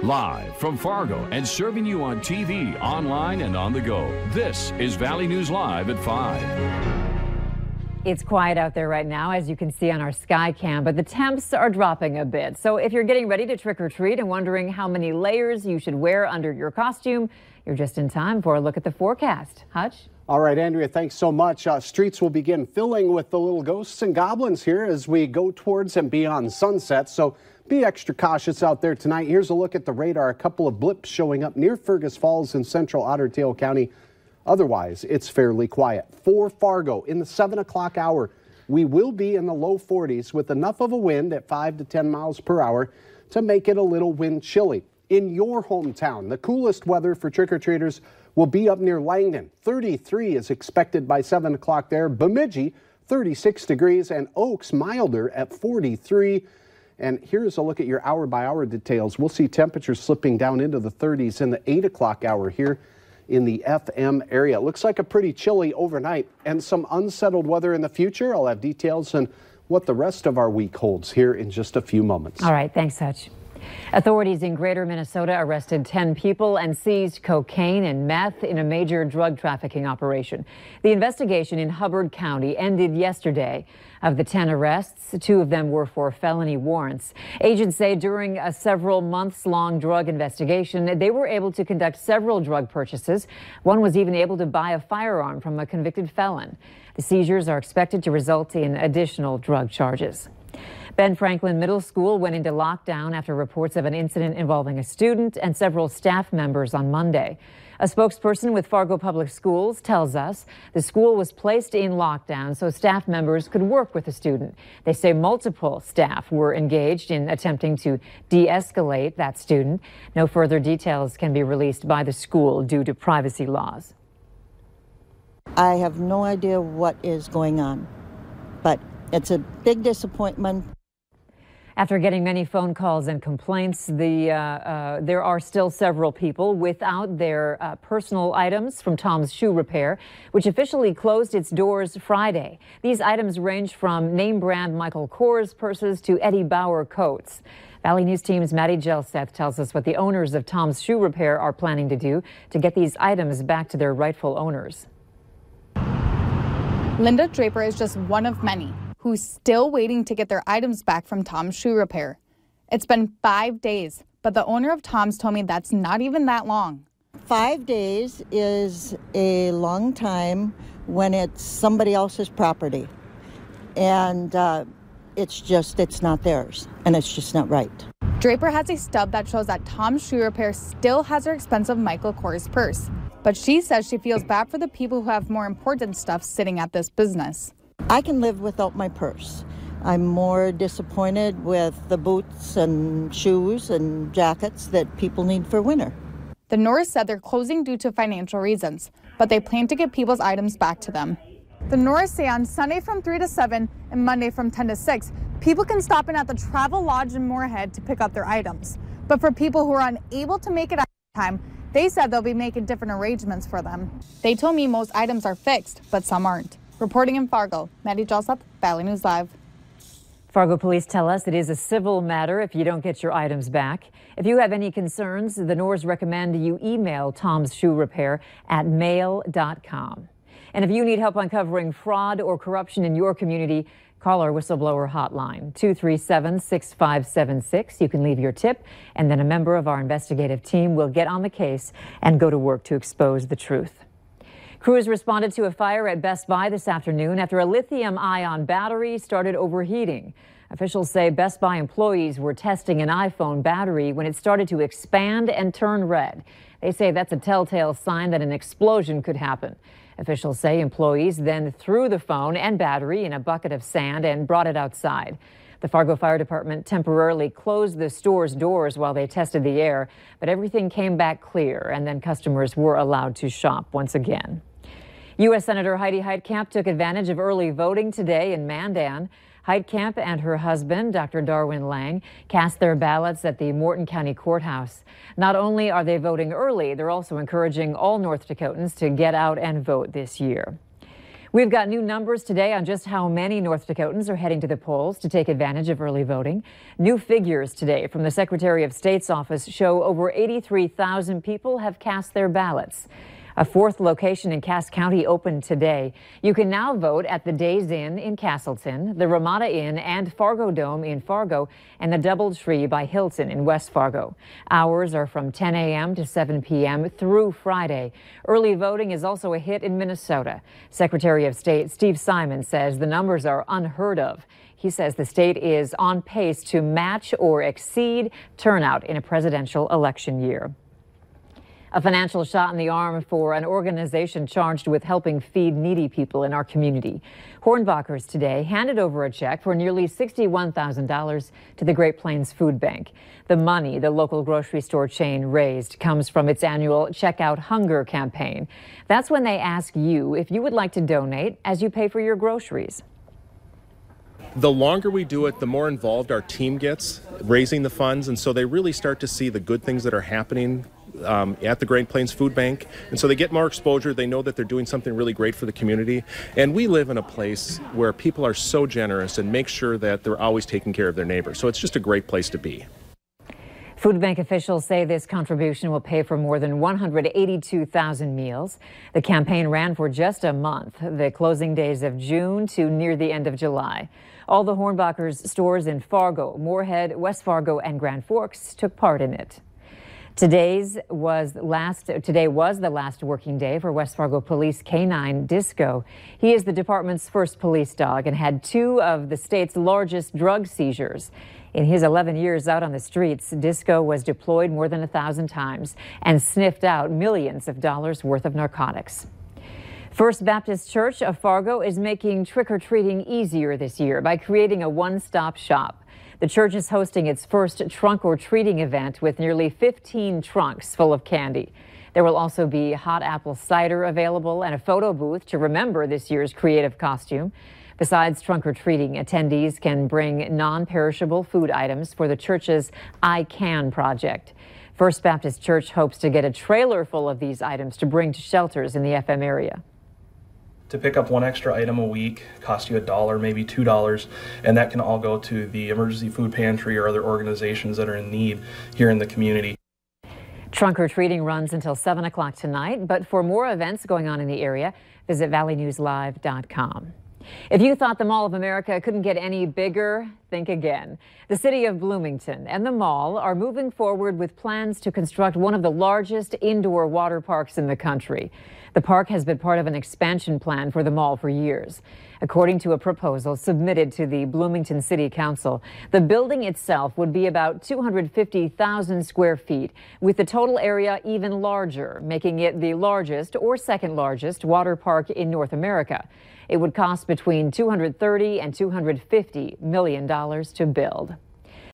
Live from Fargo and serving you on TV, online, and on the go. This is Valley News Live at 5. It's quiet out there right now, as you can see on our sky cam, but the temps are dropping a bit. So if you're getting ready to trick or treat and wondering how many layers you should wear under your costume, you're just in time for a look at the forecast. Hutch? All right, Andrea, thanks so much. Streets will begin filling with the little ghosts and goblins here as we go towards and beyond sunset. So be extra cautious out there tonight. Here's a look at the radar. A couple of blips showing up near Fergus Falls in central Otter Tail County. Otherwise, it's fairly quiet. For Fargo, in the 7 o'clock hour, we will be in the low 40s with enough of a wind at 5 to 10 miles per hour to make it a little wind chilly. In your hometown, the coolest weather for trick-or-treaters will be up near Langdon. 33 is expected by 7 o'clock there. Bemidji, 36 degrees, and Oaks, milder at 43. And here's a look at your hour-by-hour details. We'll see temperatures slipping down into the 30s in the 8 o'clock hour here in the FM area. It looks like a pretty chilly overnight and some unsettled weather in the future. I'll have details on what the rest of our week holds here in just a few moments. All right, thanks, Hutch. Authorities in Greater Minnesota arrested 10 people and seized cocaine and meth in a major drug trafficking operation. The investigation in Hubbard County ended yesterday. Of the 10 arrests, 2 of them were for felony warrants. Agents say during a several months-long drug investigation, they were able to conduct several drug purchases. One was even able to buy a firearm from a convicted felon. The seizures are expected to result in additional drug charges. Ben Franklin Middle School went into lockdown after reports of an incident involving a student and several staff members on Monday. A spokesperson with Fargo Public Schools tells us the school was placed in lockdown so staff members could work with the student. They say multiple staff were engaged in attempting to de-escalate that student. No further details can be released by the school due to privacy laws. I have no idea what is going on, but it's a big disappointment. After getting many phone calls and complaints, there are still several people without their personal items from Tom's Shoe Repair, which officially closed its doors Friday. These items range from name brand Michael Kors purses to Eddie Bauer coats. Valley News Team's Maddie Gelseth tells us what the owners of Tom's Shoe Repair are planning to do to get these items back to their rightful owners. Linda Draper is just one of many who's still waiting to get their items back from Tom's Shoe Repair. It's been 5 days, but the owner of Tom's told me that's not even that long. 5 days is a long time when it's somebody else's property. And it's not theirs, and it's just not right. Draper has a stub that shows that Tom's Shoe Repair still has her expensive Michael Kors purse. But she says she feels bad for the people who have more important stuff sitting at this business. I can live without my purse. I'm more disappointed with the boots and shoes and jackets that people need for winter. The Norris said they're closing due to financial reasons, but they plan to get people's items back to them. The Norris say on Sunday from 3 to 7 and Monday from 10 to 6, people can stop in at the Travel Lodge in Moorhead to pick up their items. But for people who are unable to make it at time, they said they'll be making different arrangements for them. They told me most items are fixed, but some aren't. Reporting in Fargo, Maddie Gelseth, Valley News Live. Fargo police tell us it is a civil matter if you don't get your items back. If you have any concerns, the Norrs recommend you email Tom's Shoe Repair at mail.com. And if you need help uncovering fraud or corruption in your community, call our whistleblower hotline, 237-6576. You can leave your tip, and then a member of our investigative team will get on the case and go to work to expose the truth. Crews responded to a fire at Best Buy this afternoon after a lithium-ion battery started overheating. Officials say Best Buy employees were testing an iPhone battery when it started to expand and turn red. They say that's a telltale sign that an explosion could happen. Officials say employees then threw the phone and battery in a bucket of sand and brought it outside. The Fargo Fire Department temporarily closed the store's doors while they tested the air, but everything came back clear, and then customers were allowed to shop once again. U.S. Senator Heidi Heitkamp took advantage of early voting today in Mandan. Heitkamp and her husband, Dr. Darwin Lang, cast their ballots at the Morton County Courthouse. Not only are they voting early, they're also encouraging all North Dakotans to get out and vote this year. We've got new numbers today on just how many North Dakotans are heading to the polls to take advantage of early voting. New figures today from the Secretary of State's office show over 83,000 people have cast their ballots. A fourth location in Cass County opened today. You can now vote at the Days Inn in Castleton, the Ramada Inn and Fargo Dome in Fargo, and the Doubletree by Hilton in West Fargo. Hours are from 10 a.m. to 7 p.m. through Friday. Early voting is also a hit in Minnesota. Secretary of State Steve Simon says the numbers are unheard of. He says the state is on pace to match or exceed turnout in a presidential election year. A financial shot in the arm for an organization charged with helping feed needy people in our community. Hornbachers today handed over a check for nearly $61,000 to the Great Plains Food Bank. The money the local grocery store chain raised comes from its annual Check Out Hunger campaign. That's when they ask you if you would like to donate as you pay for your groceries. The longer we do it, the more involved our team gets raising the funds, and so they really start to see the good things that are happening at the Great Plains Food Bank, and so they get more exposure. They know that they're doing something really great for the community, and we live in a place where people are so generous and make sure that they're always taking care of their neighbors, so it's just a great place to be. Food bank officials say this contribution will pay for more than 182,000 meals. The campaign ran for just a month, the closing days of June to near the end of July. All the Hornbachers stores in Fargo, Moorhead, West Fargo, and Grand Forks took part in it. Today was the last working day for West Fargo Police K-9 Disko. He is the department's first police dog and had two of the state's largest drug seizures. In his 11 years out on the streets, Disko was deployed more than 1,000 times and sniffed out millions of dollars worth of narcotics. First Baptist Church of Fargo is making trick-or-treating easier this year by creating a one-stop shop. The church is hosting its first trunk-or-treating event with nearly 15 trunks full of candy. There will also be hot apple cider available and a photo booth to remember this year's creative costume. Besides trunk-or-treating, attendees can bring non-perishable food items for the church's I Can project. First Baptist Church hopes to get a trailer full of these items to bring to shelters in the FM area. To pick up one extra item a week costs you $1, maybe $2, and that can all go to the emergency food pantry or other organizations that are in need here in the community. Trunk-or-treating runs until 7 o'clock tonight, but for more events going on in the area, visit valleynewslive.com. If you thought the Mall of America couldn't get any bigger, think again. The city of Bloomington and the mall are moving forward with plans to construct one of the largest indoor water parks in the country. The park has been part of an expansion plan for the mall for years. According to a proposal submitted to the Bloomington City Council, the building itself would be about 250,000 square feet, with the total area even larger, making it the largest or second largest water park in North America. It would cost between $230 and $250 million to build.